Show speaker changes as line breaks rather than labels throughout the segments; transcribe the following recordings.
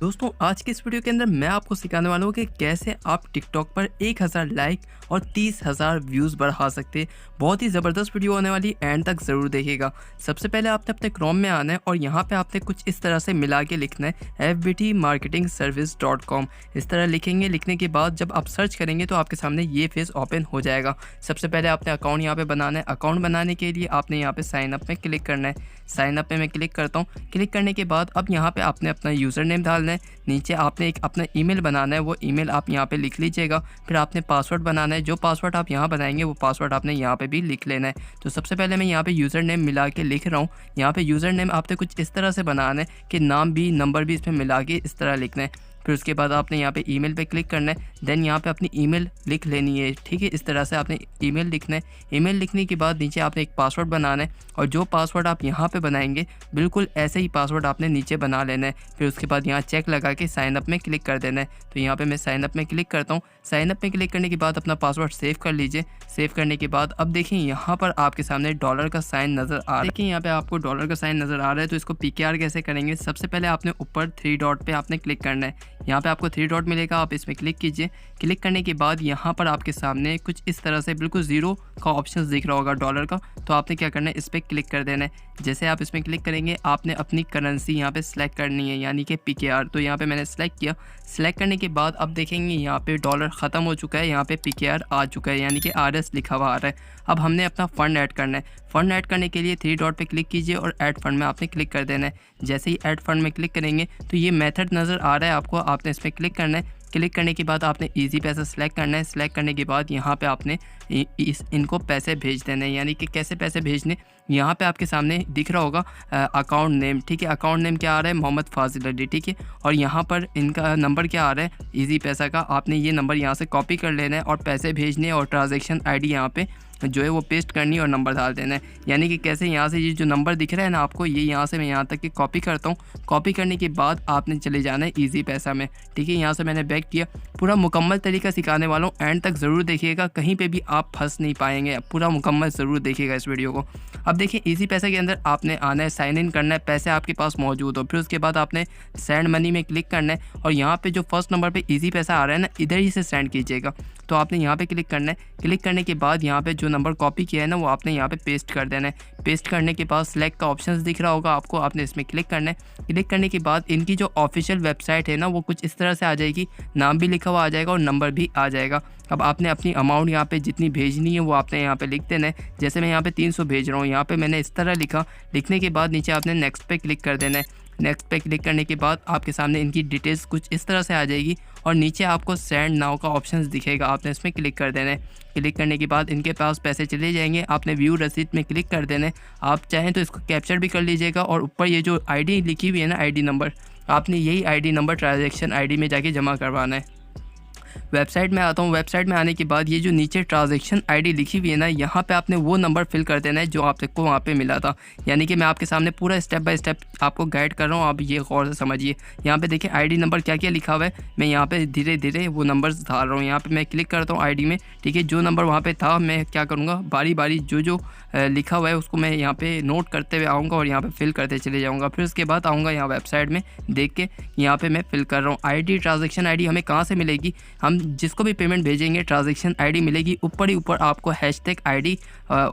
दोस्तों आज के इस वीडियो के अंदर मैं आपको सिखाने वाला हूँ कि कैसे आप टिकटॉक पर 1000 लाइक और 30,000 व्यूज़ बढ़ा सकते हैं। बहुत ही ज़बरदस्त वीडियो होने वाली, एंड तक ज़रूर देखिएगा। सबसे पहले आपने अपने क्रोम में आना है और यहाँ पे आपने कुछ इस तरह से मिला के लिखना है fbtmarketingservice.com। इस तरह लिखेंगे। लिखने के बाद जब आप सर्च करेंगे तो आपके सामने ये पेज ओपन हो जाएगा। सबसे पहले आपने अकाउंट यहाँ पे बनाना है। अकाउंट बनाने के लिए आपने यहाँ पे साइन अप में क्लिक करना है। साइन अप में मैं क्लिक करता हूँ। क्लिक करने के बाद अब यहाँ पे आपने अपना यूज़र नेम डालना है। नीचे आपने एक अपना ईमेल बनाना है, वो ईमेल आप यहाँ पे लिख लीजिएगा। फिर आपने पासवर्ड बनाना है। जो पासवर्ड आप यहाँ बनाएंगे वो पासवर्ड आपने यहाँ पे भी लिख लेना है। तो सबसे पहले मैं यहाँ पे यूज़र नेम मिला के लिख रहा हूँ। यहाँ पे यूज़र नेम आपने कुछ इस तरह से बनाना है कि नाम भी नंबर भी इसमें मिला के इस तरह लिखना है। फिर उसके बाद आपने यहाँ पे ईमेल पे क्लिक करना है। देन यहाँ पे अपनी ईमेल लिख लेनी है। ठीक है, इस तरह से आपने ईमेल लिखना है। ईमेल लिखने के बाद नीचे आपने एक पासवर्ड बनाना है और जो पासवर्ड आप यहाँ पे बनाएंगे बिल्कुल ऐसे ही पासवर्ड आपने नीचे बना लेना है। फिर उसके बाद यहाँ चेक लगा के साइन अप में क्लिक कर देना है। तो यहाँ पे मैं साइन अप में क्लिक करता हूँ। साइन अप में क्लिक करने के बाद अपना पासवर्ड सेव कर लीजिए। सेव करने के बाद अब देखिए यहाँ पर आपके सामने डॉलर का साइन नज़र आ रहा है। देखिए यहाँ पे आपको डॉलर का साइन नज़र आ रहा है। तो इसको PKR कैसे करेंगे, सबसे पहले आपने ऊपर 3 डॉट पे आपने क्लिक करना है। यहाँ पे आपको 3 डॉट मिलेगा, आप इसमें क्लिक कीजिए। क्लिक करने के बाद यहाँ पर आपके सामने कुछ इस तरह से बिल्कुल ज़ीरो का ऑप्शन दिख रहा होगा डॉलर का। तो आपने क्या करना है, इस पर क्लिक कर देना है। जैसे आप इसमें क्लिक करेंगे आपने अपनी करेंसी यहाँ पे सिलेक्ट करनी है, यानी कि PKR। तो यहाँ पे मैंने सेलेक्ट किया। सेलेक्ट करने के बाद अब देखेंगे यहाँ पे डॉलर ख़त्म हो चुका है, यहाँ पे PKR आ चुका है, यानी कि RS लिखा हुआ आ रहा है। अब हमने अपना फ़ंड ऐड करना है। फ़ंड ऐड करने के लिए 3 डॉट पे क्लिक कीजिए और ऐड फंड में आपने क्लिक कर देना है। जैसे ही ऐड फंड में क्लिक करेंगे तो ये मेथड नज़र आ रहा है आपको, आपने इस पर क्लिक करना है। क्लिक करने के बाद आपने इजी पैसा सेलेक्ट करना है। सेलेक्ट करने के बाद यहाँ पे आपने इनको पैसे भेज देने हैं, यानी कि कैसे पैसे भेजने, यहाँ पे आपके सामने दिख रहा होगा अकाउंट नेम। ठीक है, अकाउंट नेम क्या आ रहा है, मोहम्मद फाजिल अली। ठीक है, और यहाँ पर इनका नंबर क्या आ रहा है, इजी पैसा का। आपने ये नंबर यहाँ से कॉपी कर लेना है और पैसे भेजने और ट्रांजेक्शन ID यहाँ पे जो है वो पेस्ट करनी है और नंबर डाल देना है। यानी कि कैसे, यहाँ से ये जो नंबर दिख रहा है ना आपको, ये यहाँ से मैं यहाँ तक की कॉपी करता हूँ। कॉपी करने के बाद आपने चले जाना है इजी पैसा में। ठीक है, यहाँ से मैंने बैक किया। पूरा मुकम्मल तरीका सिखाने वाला हूँ, एंड तक ज़रूर देखिएगा, कहीं पे भी आप फंस नहीं पाएंगे। पूरा मुकम्मल ज़रूर देखिएगा इस वीडियो को। अब देखिए इजी पैसा के अंदर आपने आना है, साइन इन करना है, पैसे आपके पास मौजूद हो। फिर उसके बाद आपने सेंड मनी में क्लिक करना है और यहाँ पे जो फर्स्ट नंबर पे इजी पैसा आ रहा है ना, इधर ही से सेंड कीजिएगा। तो आपने यहाँ पे क्लिक करना है। क्लिक करने के बाद यहाँ पे जो नंबर कॉपी किया है ना वो आपने यहाँ पे पेस्ट कर देना है। पेस्ट करने के बाद सिलेक्ट का ऑप्शन दिख रहा होगा आपको, आपने इसमें क्लिक करना है। क्लिक करने के बाद इनकी जो ऑफिशियल वेबसाइट है ना वो कुछ इस तरह से आ जाएगी, नाम भी लिखा हुआ आ जाएगा और नंबर भी आ जाएगा। अब आपने अपनी अमाउंट यहाँ पे जितनी भेजनी है वो आपने यहाँ पे लिख देना है। जैसे मैं यहाँ पे 300 भेज रहा हूँ, यहाँ पे मैंने इस तरह लिखा। लिखने के बाद नीचे आपने नेक्स्ट पे क्लिक कर देना है। नेक्स्ट पे क्लिक करने के बाद आपके सामने इनकी डिटेल्स कुछ इस तरह से आ जाएगी और नीचे आपको सेंड नाउ का ऑप्शन दिखेगा, आपने इसमें क्लिक कर देना है। क्लिक करने के बाद इनके पास पैसे चले जाएंगे। आपने व्यू रसीद में क्लिक कर देना है। आप चाहें तो इसको कैप्चर भी कर लीजिएगा और ऊपर ये जो ID लिखी हुई है ना, ID नंबर, आपने यही ID नंबर ट्रांजेक्शन ID में जाके जमा करवाना है। वेबसाइट में आता हूँ। वेबसाइट में आने के बाद ये जो नीचे ट्रांजेक्शन ID लिखी हुई है ना, यहाँ पे आपने वो नंबर फिल कर देना है जो आपको वहाँ पे मिला था। यानी कि मैं आपके सामने पूरा स्टेप बाय स्टेप आपको गाइड कर रहा हूँ, आप ये गौर से समझिए। यहाँ पे देखिए ID नंबर क्या क्या लिखा हुआ है, मैं यहाँ पे धीरे धीरे वो नंबर्स डाल रहा हूँ। यहाँ पे मैं क्लिक करता हूँ ID में। ठीक है, जो नंबर वहाँ पे था मैं क्या करूँगा, बारी बारी जो लिखा हुआ है उसको मैं यहाँ पे नोट करते हुए आऊँगा और यहाँ पे फिल करते चले जाऊँगा। फिर उसके बाद आऊँगा यहाँ वेबसाइट में, देख के यहाँ पे मैं फिल कर रहा हूँ। ID ट्रांजेक्शन ID हमें कहाँ से मिलेगी, हम जिसको भी पेमेंट भेजेंगे ट्रांजेक्शन ID मिलेगी। ऊपर ही ऊपर आपको हैशटैग ID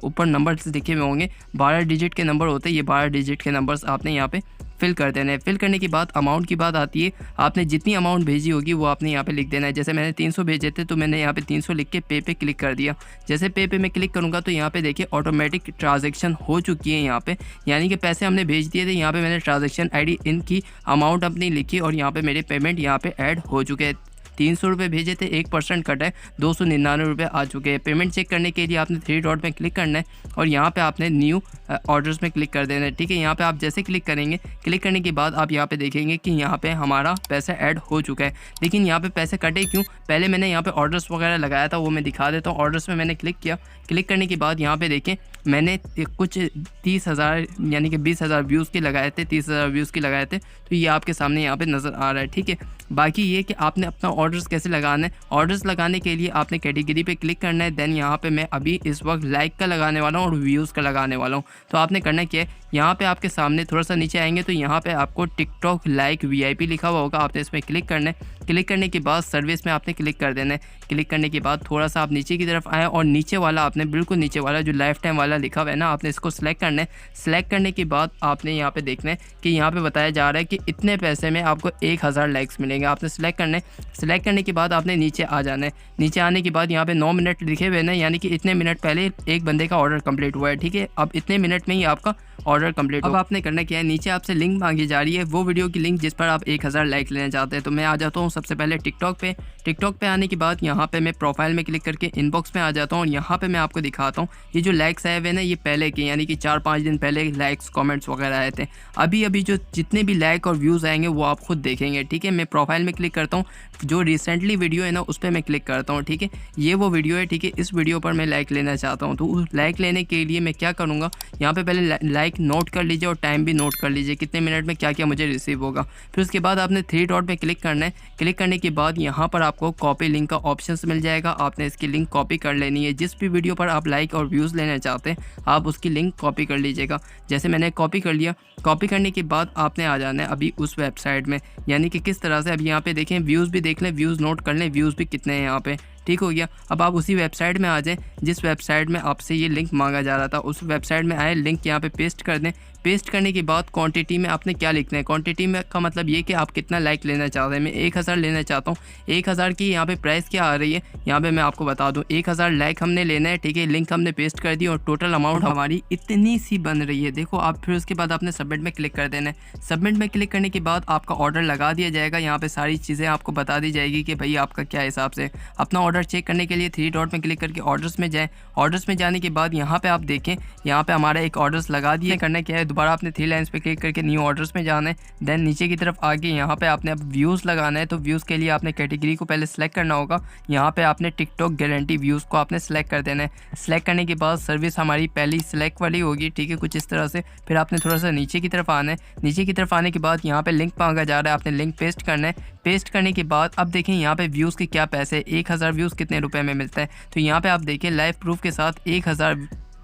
ऊपर नंबर दिखे हुए होंगे, 12 डिजिट के नंबर होते हैं। ये 12 डिजिट के नंबर्स आपने यहाँ पे फिल कर देना है। फिल करने के बाद अमाउंट की बात आती है, आपने जितनी अमाउंट भेजी होगी वो आपने यहाँ पे लिख देना है। जैसे मैंने 300 भेजे थे तो मैंने यहाँ पे 300 लिख के पे क्लिक कर दिया। जैसे पे मैं क्लिक करूँगा तो यहाँ पे देखिए ऑटोमेटिक ट्रांजेक्शन हो चुकी है यहाँ पे, यानी कि पैसे हमने भेज दिए थे। यहाँ पे मैंने ट्रांजेक्शन ID इनकी अमाउंट अपनी लिखी और यहाँ पे मेरे पेमेंट यहाँ पे ऐड हो चुके हैं। 300 रुपये भेजे थे, 1% कट है, 299 रुपये आ चुके हैं। पेमेंट चेक करने के लिए आपने 3 डॉट में क्लिक करना है और यहाँ पे आपने न्यू ऑर्डर्स में क्लिक कर देना है। ठीक है, यहाँ पे आप जैसे क्लिक करेंगे, क्लिक करने के बाद आप यहाँ पे देखेंगे कि यहाँ पे हमारा पैसा ऐड हो चुका है। लेकिन यहाँ पे पैसे कटे क्यों, पहले मैंने यहाँ पे ऑर्डर्स वगैरह लगाया था, वो मैं दिखा देता हूँ। ऑर्डर्स में मैंने क्लिक किया। क्लिक करने के बाद यहाँ पे देखें मैंने कुछ 30,000 यानी कि 20,000 व्यूज़ के लगाए थे, 30,000 व्यूज़ के लगाए थे। तो ये आपके सामने यहाँ पे नज़र आ रहा है। ठीक है, बाकी ये कि आपने अपना ऑर्डर्स कैसे लगाना है। ऑर्डर्स लगाने के लिए आपने कैटेगरी पे क्लिक करना है। देन यहाँ पे मैं अभी इस वक्त लाइक का लगाने वाला हूँ और व्यूज़ का लगाने वाला हूँ। तो आपने करना क्या है, यहाँ पे आपके सामने थोड़ा सा नीचे आएंगे तो यहाँ पे आपको टिकटॉक लाइक VIP लिखा हुआ होगा, आपने इसमें क्लिक करना है। क्लिक करने के बाद सर्विस में आपने क्लिक कर देना है। क्लिक करने के बाद थोड़ा सा आप नीचे की तरफ आए और नीचे वाला आपने बिल्कुल नीचे वाला जो लाइफ टाइम वाला लिखा हुआ है ना, आपने इसको सिलेक्ट करना है। सिलेक्ट करने के बाद आपने यहाँ पे देखना है कि यहाँ पे बताया जा रहा है कि इतने पैसे में आपको 1000 लाइक्स मिलेंगे। आपने सिलेक्ट करना है। सिलेक्ट करने के बाद आपने नीचे आ जाना है। नीचे आने के बाद यहाँ पे 9 मिनट लिखे हुए हैं, यानी कि इतने मिनट पहले एक बंदे का ऑर्डर कंप्लीट हुआ है। ठीक है, अब इतने मिनट में ही आपका ऑर्डर कंप्लीट। अब आपने करना क्या है, नीचे आपसे लिंक मांगी जा रही है, वो वीडियो की लिंक जिस पर आप 1000 लाइक लेना चाहते हैं। तो मैं आ जाता हूँ सबसे पहले टिकटॉक पे। टिकटॉक पे आने के बाद यहाँ पे मैं प्रोफाइल में क्लिक करके इनबॉक्स में आ जाता हूँ और यहाँ पे मैं आपको दिखाता हूँ ये जो लाइक्स आए हुए ना, ये पहले के, यानी कि 4-5 दिन पहले लाइक्स कमेंट्स वगैरह आए थे। अभी जो जितने भी लाइक और व्यूज़ आएंगे वो आप खुद देखेंगे। ठीक है, मैं प्रोफाइल में क्लिक करता हूँ, जो रिसेंटली वीडियो है ना उस पर मैं क्लिक करता हूँ। ठीक है, ये वो वीडियो है। ठीक है, इस वीडियो पर मैं लाइक लेना चाहता हूँ। तो उस लाइक लेने के लिए मैं क्या करूँगा, यहाँ पे पहले लाइक नोट कर लीजिए और टाइम भी नोट कर लीजिए कितने मिनट में क्या क्या मुझे रिसीव होगा। फिर उसके बाद आपने 3 डॉट पे क्लिक करना है। क्लिक करने के बाद यहाँ पर आपको कॉपी लिंक का ऑप्शन मिल जाएगा। आपने इसकी लिंक कॉपी कर लेनी है। जिस भी वीडियो पर आप लाइक और व्यूज़ लेना चाहते हैं आप उसकी लिंक कॉपी कर लीजिएगा। जैसे मैंने कॉपी कर लिया। कॉपी करने के बाद आपने आ जाना है अभी उस वेबसाइट में, यानी कि किस तरह से। अब यहाँ पे देखें, व्यूज़ भी देख लें, व्यूज़ नोट कर लें, व्यूज़ भी कितने हैं यहाँ पे। ठीक हो गया। अब आप उसी वेबसाइट में आ जाएं जिस वेबसाइट में आपसे ये लिंक मांगा जा रहा था। उस वेबसाइट में आए, लिंक यहाँ पे पेस्ट कर दें। पेस्ट करने के बाद क्वांटिटी में आपने क्या लिखना है, क्वांटिटी में का मतलब ये कि आप कितना लाइक लेना चाहते हैं। मैं 1000 लेना चाहता हूँ। 1000 की यहाँ पे प्राइस क्या आ रही है, यहाँ पे मैं आपको बता दूँ। 1000 लाइक हमने लेना है। ठीक है, लिंक हमने पेस्ट कर दी और टोटल अमाउंट हमारी इतनी सी बन रही है। देखो आप, फिर उसके बाद आपने सबमिट में क्लिक कर देना है। सबमिट में क्लिक करने के बाद आपका ऑर्डर लगा दिया जाएगा। यहाँ पे सारी चीज़ें आपको बता दी जाएगी कि भाई आपका क्या हिसाब से। अपना ऑर्डर चेक करने के लिए 3 डॉट में क्लिक करके ऑर्डर्स में जाएँ। ऑर्डर्स में जाने के बाद यहाँ पे आप देखें, यहाँ पे हमारा एक ऑर्डर्स लगा दिए। करना क्या है, दोबारा आपने 3 लाइन्स पे क्लिक करके न्यू ऑर्डर्स में जाना है। देन नीचे की तरफ आगे यहाँ पे आपने अब व्यूज़ लगाना है। तो व्यूज़ के लिए आपने कैटेगरी को पहले सेलेक्ट करना होगा। यहाँ पे आपने टिकटॉक गारंटी व्यूज़ को आपने सेलेक्ट कर देना है। सेलेक्ट करने के बाद सर्विस हमारी पहली सेलेक्ट वाली होगी। ठीक है, कुछ इस तरह से। फिर आपने थोड़ा सा नीचे की तरफ आना है। नीचे की तरफ आने के बाद यहाँ पे लिंक मांगा जा रहा है, आपने लिंक पेस्ट करना है। पेस्ट करने के बाद अब देखें यहाँ पे व्यूज़ के क्या पैसे, 1000 व्यूज़ कितने रुपए में मिलता है। तो यहाँ पे आप देखें लाइव प्रूफ के साथ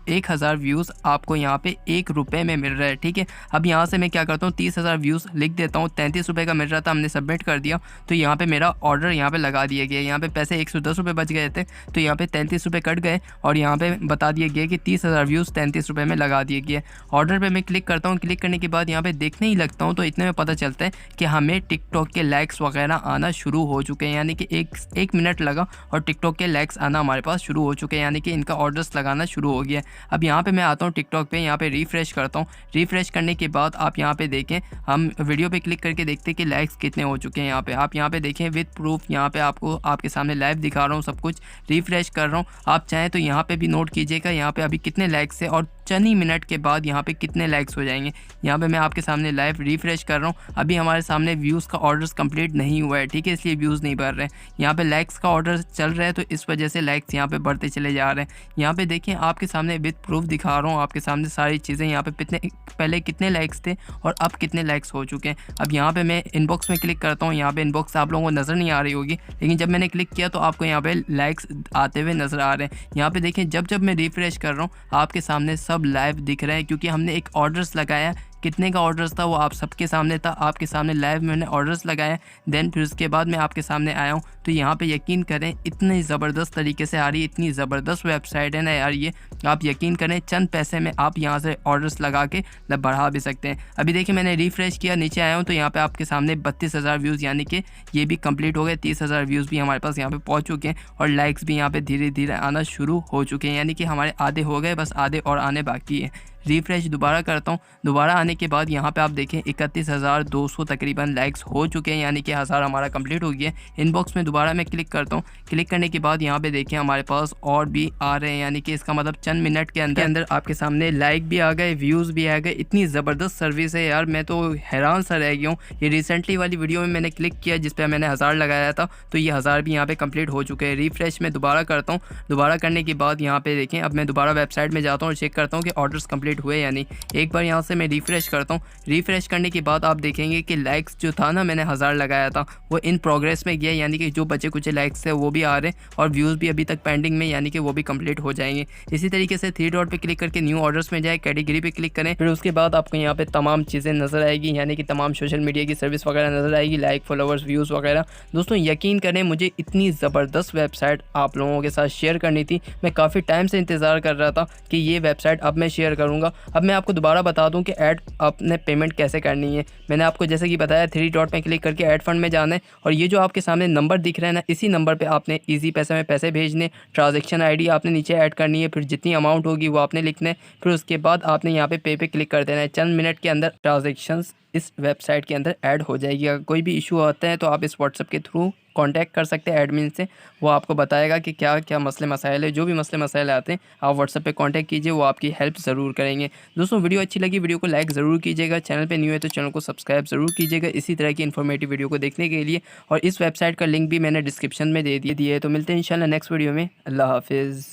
1000 व्यूज़ आपको यहाँ पे 1 रुपये में मिल रहा है। ठीक है, अब यहाँ से मैं क्या करता हूँ, 30,000 व्यूज़ लिख देता हूँ। 33 रुपये का मिल रहा था, हमने सबमिट कर दिया। तो यहाँ पे मेरा ऑर्डर यहाँ पे लगा दिया गया। यहाँ पे पैसे 110 रुपये बच गए थे, तो यहाँ पे 33 रुपये कट गए और यहाँ पे बता दिया गया कि 30,000 व्यूज़ 33 रुपये में लगा दिए गए। ऑर्डर पर मैं क्लिक करता हूँ। क्लिक करने के बाद यहाँ पर देखने ही लगता हूँ तो इतने में पता चलता है कि हमें टिकटॉक के लाइक्स वगैरह आना शुरू हो चुके हैं। यानी कि एक मिनट लगा और टिकटॉक के लाइक्स आना हमारे पास शुरू हो चुके हैं, यानी कि इनका ऑर्डर्स लगाना शुरू हो गया। अब यहाँ पे मैं आता हूँ टिकटॉक पे, यहाँ पे रिफ्रेश करता हूँ। रिफ्रेश करने के बाद आप यहाँ पे देखें, हम वीडियो पे क्लिक करके देखते हैं कि लाइक्स कितने हो चुके हैं। यहाँ पे आप यहाँ पे देखें विद प्रूफ, यहाँ पे आपको आपके सामने लाइव दिखा रहा हूँ, सब कुछ रिफ्रेश कर रहा हूँ। आप चाहें तो यहाँ पे भी नोट कीजिएगा यहाँ पे अभी कितने लाइक्स है और चंद ही मिनट के बाद यहाँ पे कितने लाइक्स हो जाएंगे। यहाँ पे मैं आपके सामने लाइव रिफ्रेश कर रहा हूँ। अभी हमारे सामने व्यूज़ का ऑर्डर्स कंप्लीट नहीं हुआ है। ठीक है, इसलिए व्यूज़ नहीं बढ़ रहे हैं। यहाँ पे लाइक्स का ऑर्डर चल रहा है तो इस वजह से लाइक्स यहाँ पे बढ़ते चले जा रहे हैं। यहाँ पे देखिए आपके सामने विद प्रूफ दिखा रहा हूँ, आपके सामने सारी चीज़ें। यहाँ पे पहले कितने लाइक्स थे और अब कितने लाइक्स हो चुके हैं। अब यहाँ पे मैं इनबॉक्स में क्लिक करता हूँ। यहाँ पे इनबॉक्स आप लोगों को नज़र नहीं आ रही होगी, लेकिन जब मैंने क्लिक किया तो आपको यहाँ पे लाइक्स आते हुए नज़र आ रहे हैं। यहाँ पे देखें जब मैं रिफ्रेश कर रहा हूँ आपके सामने सब लाइव दिख रहे हैं, क्योंकि हमने एक ऑर्डर्स लगाया। कितने का ऑर्डर्स था वो आप सबके सामने था, आपके सामने लाइव मैंने ऑर्डर्स लगाए। देन फिर उसके बाद मैं आपके सामने आया हूँ। तो यहाँ पे यकीन करें इतनी ज़बरदस्त तरीके से आ रही है, इतनी ज़बरदस्त वेबसाइट है ना यार ये। आप यकीन करें चंद पैसे में आप यहाँ से ऑर्डर्स लगा के बढ़ा भी सकते हैं। अभी देखिए मैंने रिफ्रेश किया, नीचे आया हूँ तो यहाँ पे आपके सामने 32,000 व्यूज़, यानी कि ये भी कंप्लीट हो गए। 30,000 व्यूज़ भी हमारे पास यहाँ पे पहुँच चुके हैं और लाइक्स भी यहाँ पे धीरे धीरे आना शुरू हो चुके हैं, यानी कि हमारे आधे हो गए, बस आधे और आने बाकी है। रिफ्रेश दोबारा करता हूँ। दोबारा आने के बाद यहाँ पे आप देखें 31,200 तकरीबन लाइक्स हो चुके हैं, यानी कि 1000 हमारा कंप्लीट हो गया। इनबॉक्स में दोबारा मैं क्लिक करता हूँ। क्लिक करने के बाद यहाँ पे देखें हमारे पास और भी आ रहे हैं, यानी कि इसका मतलब चंद मिनट के अंदर आपके सामने लाइक भी आ गए, व्यूज़ भी आ गए। इतनी ज़बरदस्त सर्विस है यार, मैं तो हैरान सा रह गया हूँ। ये रिसेंटली वाली वीडियो में मैंने क्लिक किया जिस पर मैंने 1000 लगाया था, तो ये 1000 भी यहाँ पे कंप्लीट हो चुके हैं। रिफ्रेश में दोबारा करता हूँ। दोबारा करने के बाद यहाँ पे देखें अब मैं दोबारा वेबसाइट में जाता हूँ और चेक करता हूँ कि ऑर्डर्स कंप्लीट कंप्लीट हुए या नहीं। एक बार यहाँ से मैं रिफ़्रेश करता हूँ। रिफ़्रेश करने के बाद आप देखेंगे कि लाइक्स जो था ना, मैंने 1000 लगाया था, वो इन प्रोग्रेस में गया, यानी कि जो बचे कुछ लाइक्स है वो भी आ रहे हैं और व्यूज़ भी अभी तक पेंडिंग में, यानी कि वो भी कंप्लीट हो जाएंगे। इसी तरीके से 3 डॉट पे क्लिक करके न्यू ऑर्डर्स में जाए, कैटेगरी पे क्लिक करें, फिर उसके बाद आपको यहाँ पे तमाम चीज़ें नज़र आएगी, यानी कि तमाम सोशल मीडिया की सर्विस वगैरह नज़र आएगी, लाइक, फॉलोवर्स, व्यूज़ वगैरह। दोस्तों यकीन करें, मुझे इतनी ज़बरदस्त वेबसाइट आप लोगों के साथ शेयर करनी थी। मैं काफ़ी टाइम से इंतज़ार कर रहा था कि ये वेबसाइट अब मैं शेयर करूँगा। अब मैं आपको दोबारा बता दूँ कि ऐड आपने पेमेंट कैसे करनी है। मैंने आपको जैसे कि बताया 3 डॉट में क्लिक करके ऐड फंड में जाना है और ये जो आपके सामने नंबर दिख रहा है ना, इसी नंबर पे आपने ईज़ी पैसे में पैसे भेजने, ट्रांजैक्शन आईडी आपने नीचे ऐड करनी है, फिर जितनी अमाउंट होगी वो आपने लिखना है, फिर उसके बाद आपने यहाँ पे क्लिक कर देना है। चंद मिनट के अंदर ट्रांजैक्शंस इस वेबसाइट के अंदर ऐड हो जाएगी। अगर कोई भी इशू आता है तो आप इस व्हाट्सएप के थ्रू कांटेक्ट कर सकते हैं एडमिन से, वो आपको बताएगा कि क्या क्या मसले मसाइल है। जो भी मसले मसाइल आते हैं आप व्हाट्सएप पे कांटेक्ट कीजिए, वो आपकी हेल्प ज़रूर करेंगे। दोस्तों वीडियो अच्छी लगी, वीडियो को लाइक ज़रूर कीजिएगा, चैनल पे न्यू है तो चैनल को सब्सक्राइब ज़रूर कीजिएगा इसी तरह की इन्फॉर्मेटिव वीडियो को देखने के लिए। और इस वेबसाइट का लिंक भी मैंने डिस्क्रिप्शन में दे दिया है। तो मिलते हैं इंशाल्लाह नेक्स्ट वीडियो में। अल्लाह हाफिज़।